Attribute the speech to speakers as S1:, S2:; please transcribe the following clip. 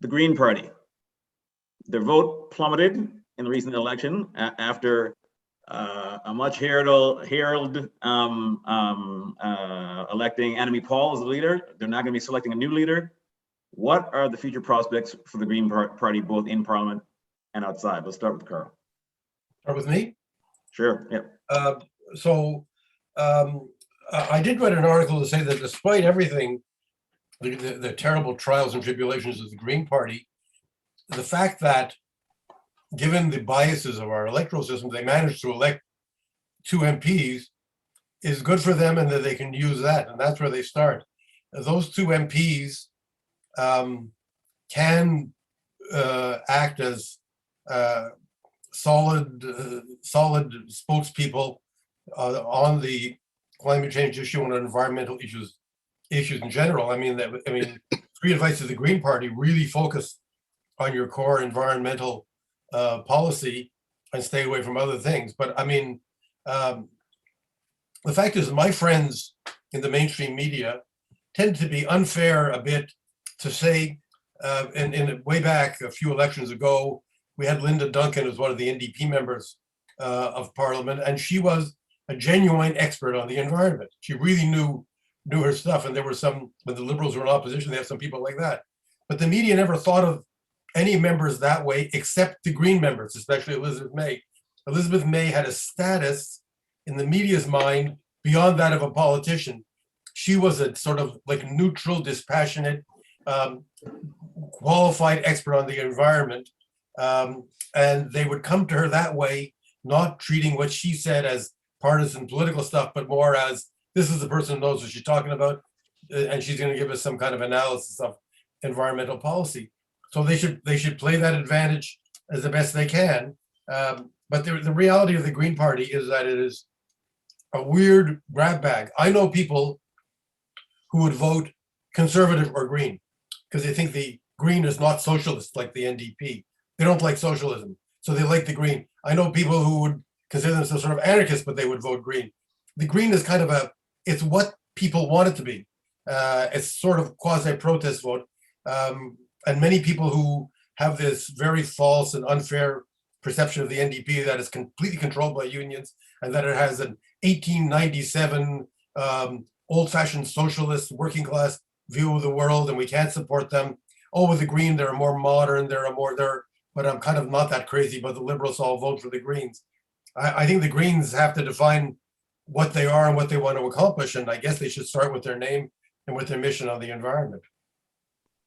S1: the Green Party. Their vote plummeted in the recent election after a much heralded electing Annamie Paul as the leader. They're not going to be selecting a new leader. What are the future prospects for the Green Party, both in Parliament and outside? Let's start with Karl.
S2: Start with me?
S1: Sure, yeah.
S2: I did write an article to say that despite everything, the terrible trials and tribulations of the Green Party, the fact that given the biases of our electoral system, they managed to elect 2 MPs is good for them, and that they can use that, and that's where they start. Those 2 MPs can act as solid spokespeople on the climate change issue and environmental issues in general. I mean, three advice of the Green Party: really focus on your core environmental policy and stay away from other things. But I mean, the fact is, my friends in the mainstream media tend to be unfair a bit to say, in way back a few elections ago, we had Linda Duncan as one of the NDP members of Parliament, and she was a genuine expert on the environment. She really knew her stuff, and there were some, when the Liberals were in opposition, they had some people like that. But the media never thought of any members that way except the Green members, especially Elizabeth May. Elizabeth May had a status in the media's mind beyond that of a politician. She was a sort of like neutral, dispassionate, qualified expert on the environment. And they would come to her that way, not treating what she said as partisan political stuff, but more as, this is the person who knows what she's talking about, and she's going to give us some kind of analysis of environmental policy. So they should play that advantage as the best they can. But the reality of the Green Party is that it is a weird grab bag. I know people who would vote conservative or green because they think the Green is not socialist like the NDP. They don't like socialism, so they like the Green. I know people who would consider themselves sort of anarchists, but they would vote Green. The Green is kind of it's what people want it to be. It's sort of quasi-protest vote. And many people who have this very false and unfair perception of the NDP that is completely controlled by unions and that it has an 1897 old-fashioned socialist working class view of the world and we can't support them. Oh, with the Green, they're more modern, but I'm kind of not that crazy, but the Liberals all vote for the Greens. I think the Greens have to define what they are and what they want to accomplish, and I guess they should start with their name and with their mission on the environment.